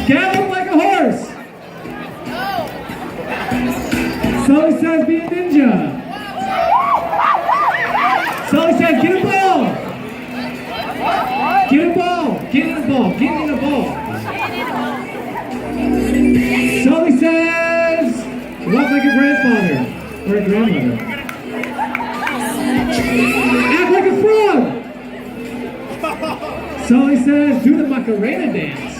Gallop like a horse. Sully says be a ninja. Sully says get a ball. Get a ball. Get in a ball. Get in a ball. Sully says walk like a grandfather or a grandmother. Act like a frog. Sully says do the Macarena dance.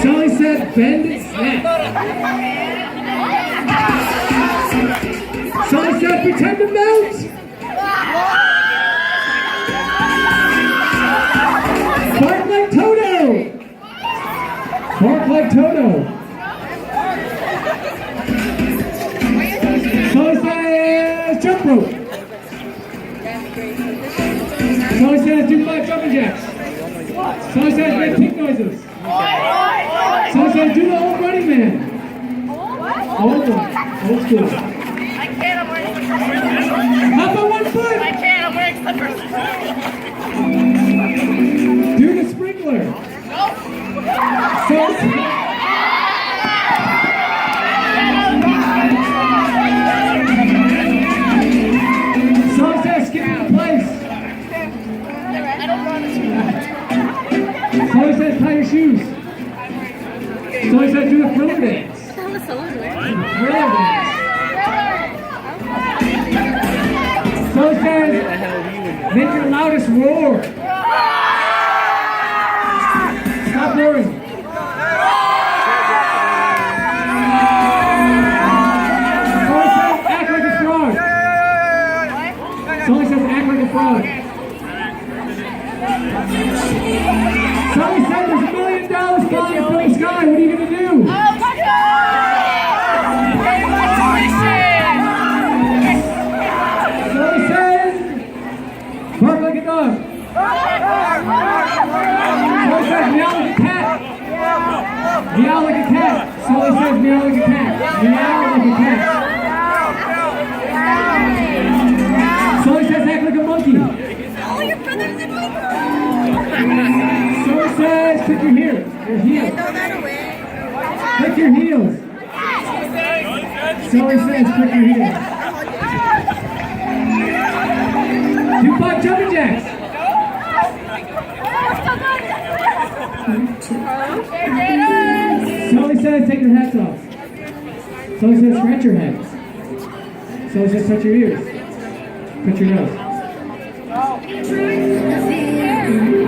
Sully said bend and snap. Sully said pretend to melt. Bark like Toto. Bark like Toto. Sully says jump rope. Sully says do 5 jumping jacks. Sully says make pink noises. Sully says do the old running man. Old one. Old school. I can't, I'm wearing slippers. Hop on one foot. I can't, I'm wearing slippers. Do the sprinkler. Sully says skip into place. Sully says tie your shoes. Sully says do the thriller dance. Thriller dance. Sully says make your loudest roar. Stop roaring. Sully says act like a frog. Sully says act like a frog. Sully said there's $1 million falling from the sky. What are you going to do? Oh my God! Sully says bark like a dog. Sully says meow like a cat. Meow like a cat. Sully says meow like a cat. Meow like a cat. Sully says act like a monkey. Oh, your brother's in my car! Sully says click your heels. Your heels. Throw that away. Click your heels. Sully says click your heels. Do 5 jumping jacks. Sully says take your hats off. Sully says scratch your heads. Sully says touch your ears. Touch your nose.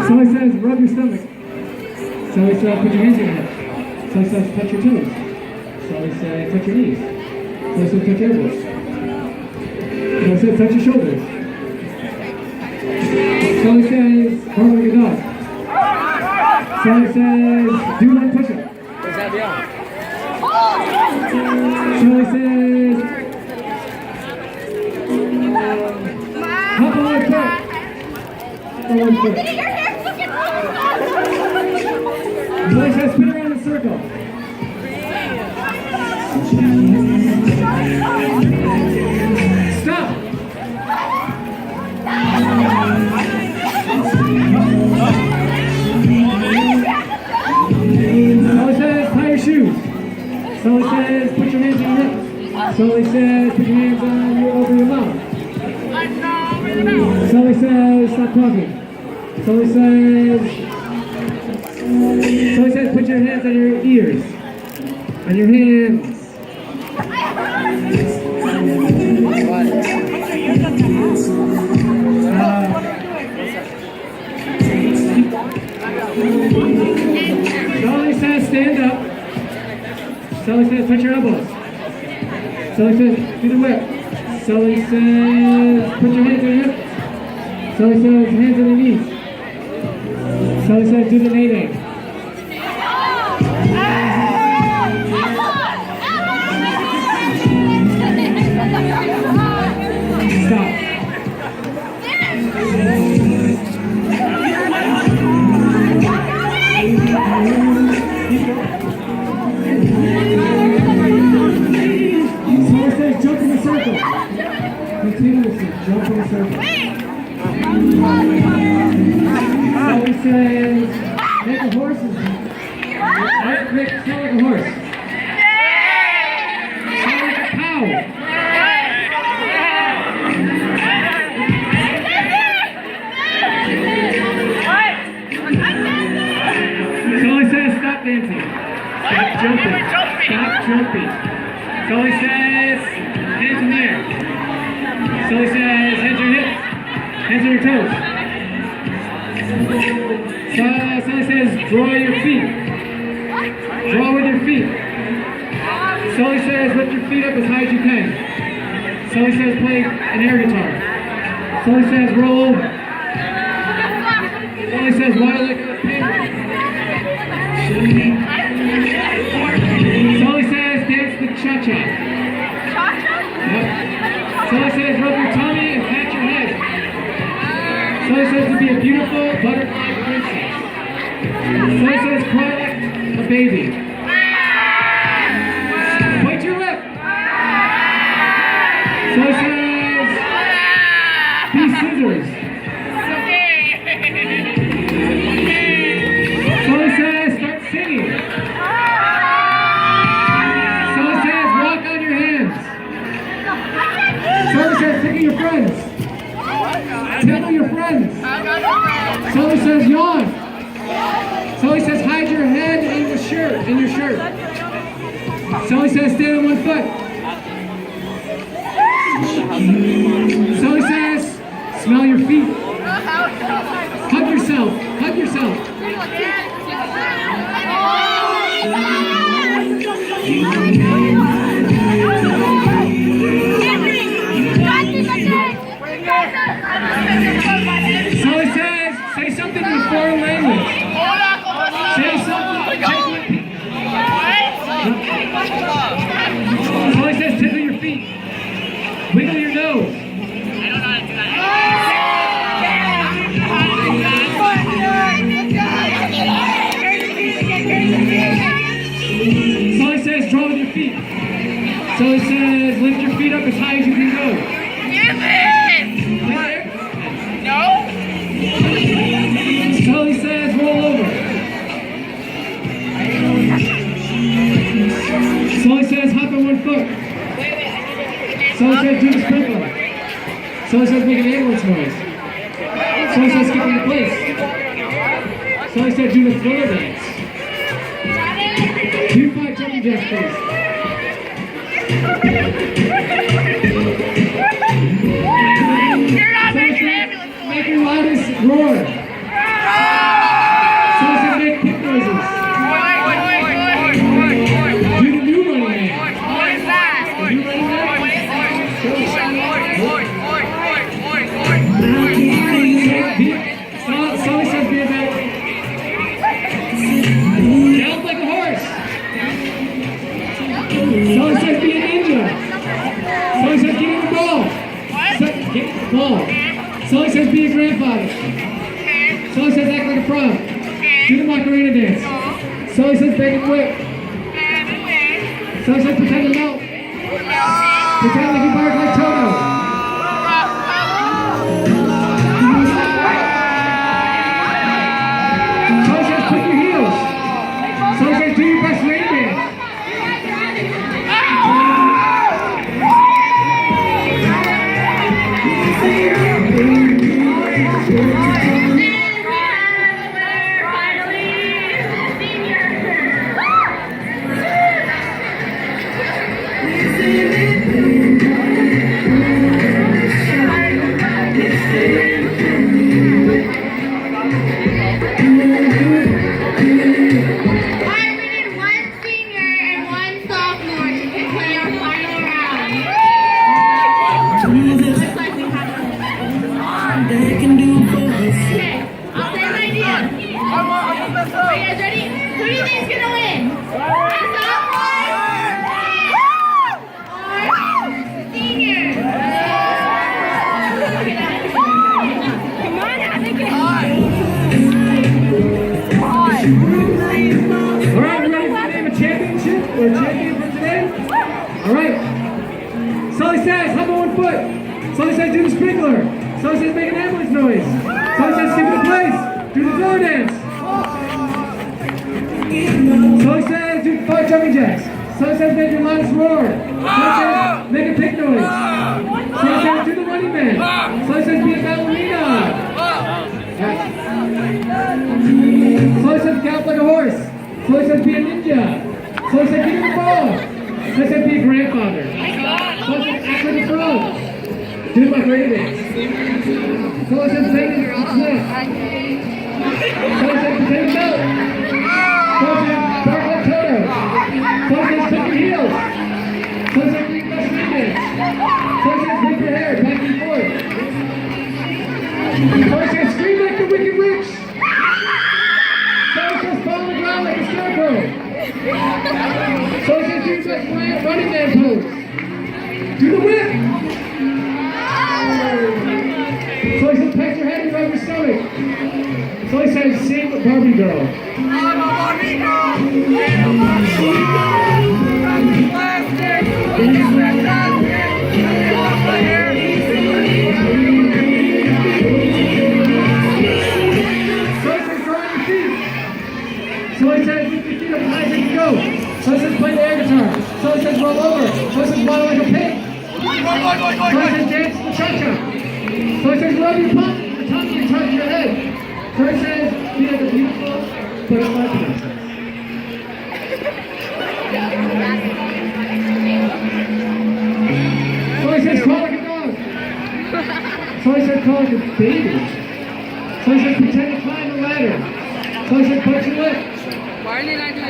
Sully says rub your stomach. Sully says put your hands in your head. Sully says touch your toes. Sully says touch your knees. Sully says touch your elbows. Sully says touch your shoulders. Sully says bark like a dog. Sully says do one push-up. Sully says hop on one foot. Hop on one foot. Sully says spin around in a circle. Stop. Sully says tie your shoes. Sully says put your hands on your hips. Sully says put your hands over your mouth. Sully says stop talking. Sully says put your hands on your ears. On your hands. Sully says stand up. Sully says touch your elbows. Sully says do the whip. Sully says put your hands on your hips. Sully says hands on your knees. Sully says do the nae-nae. Stop. Sully says jump in a circle. Continuously jump in a circle. Sully says Make a horse. Alright, Rick, sound like a horse. Sound like a cow. Sully says stop dancing. Stop jumping. Stop jumping. Sully says hands in the air. Sully says hands on your hips. Hands on your toes. Sully says draw your feet. Draw with your feet. Sully says lift your feet up as high as you can. Sully says play an air guitar. Sully says roll over. Sully says water like a paper. Sully says dance the cha-cha. Yep. Sully says rub your tummy and pat your head. Sully says to be a beautiful butterfly princess. Sully says cry like a baby. Bite your lip. Sully says be scissors. Sully says start singing. Sully says walk on your hands. Sully says tickle your friends. Tickle your friends. Sully says yawn. Sully says hide your head in your shirt. Sully says stand on one foot. Sully says smell your feet. Hug yourself. Hug yourself. Sully says say something in a foreign language. Say something. Sully says tickle your feet. Wiggle your nose. Sully says draw with your feet. Sully says lift your feet up as high as you can go. No. Sully says roll over. Sully says hop on one foot. Sully says do the sprinkler. Sully says make an ambulance noise. Sully says skip into place. Sully says do the thriller dance. Do 5 jumping jacks, please. Make your loudest roar. Sully says make kick noises. Do the new running man. The new running man? Sully says be a bad. Gallop like a horse. Sully says be a ninja. Sully says get in the ball. Get in the ball. Sully says be a grandfather. Sully says act like a frog. Do the Macarena dance. Sully says beg and whip. Sully says pretend to melt. Pretend like you bark like Toto. Sully says put your heels. Sully says do your best rain dance. Sully says, hop on one foot. Sully says, do the sprinkler. Sully says, make an ambulance noise. Sully says, skip into place. Do the door dance. So it says make your loudest roar. So it says make a pig noise. So it says do the running man. So it says be a ballerina. So it says gallop like a horse. So it says be a ninja. So it says give him the ball. So it says be a grandfather. So it says act like a frog. Do my great dance. So it says make it snap. So it says potato milk. So it says bark like Toto. So it says pick your heels. So it says big best dance. So it says whip your hair back and forth. So it says scream like the wicked witch. So it says fall on the ground like a scarecrow. So it says do the best running man pose. Do the whip. So he says pat your head and rub your stomach. So he says sing Barbie Girl. I'm a Barbie girl. I'm a Barbie girl. I'm plastic. It's fantastic. I love my hair. So he says draw your feet. So he says lift your feet up as high as you can go. So he says play the air guitar. So he says roll over. So he says waddle like a pig. So he says dance the cha-cha. So it says rub your tongue and touch your head. So it says be like a beautiful butterfly princess. So it says call like a dog. So it says call like a baby. So it says pretend to climb a ladder. So it says punch your lip.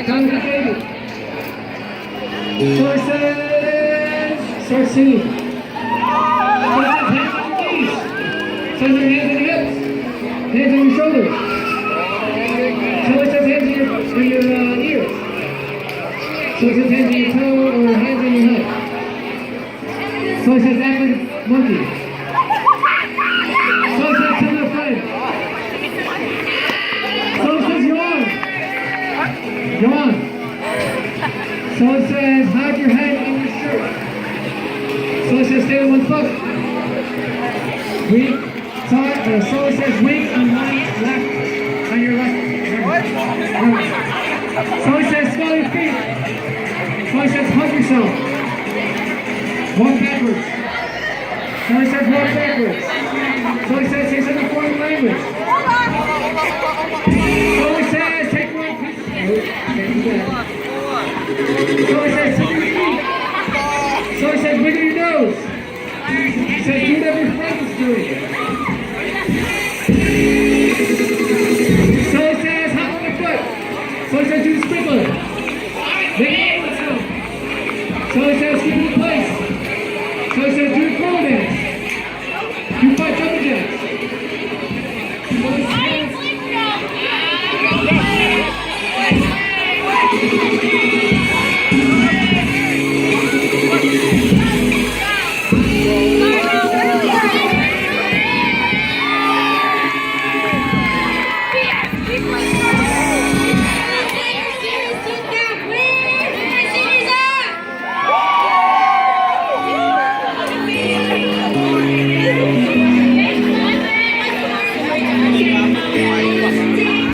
Sound like a baby. So it says start singing. So it says hands on your knees. So it says hands on your hips. Hands on your shoulders. So it says hands on your ears. So it says hands on your toe or hands on your head. So it says act like a monkey. So it says tell your friend. So it says yawn. Yawn. So it says hide your head in your shirt. So it says stand on one foot. Weak. So it says wink on one left, on your left. So it says smell your feet. So it says hug yourself. Walk backwards. So it says walk backwards. So it says say something foreign language. So it says take one piece. So it says sit your feet. So it says wiggle your nose. It says do whatever your friend is doing. So it says hop on the foot. So it says do the sprinkler. Make it sound. So it says keep it in place. So it says do the pole dance. Do 5 jumping jacks. So it says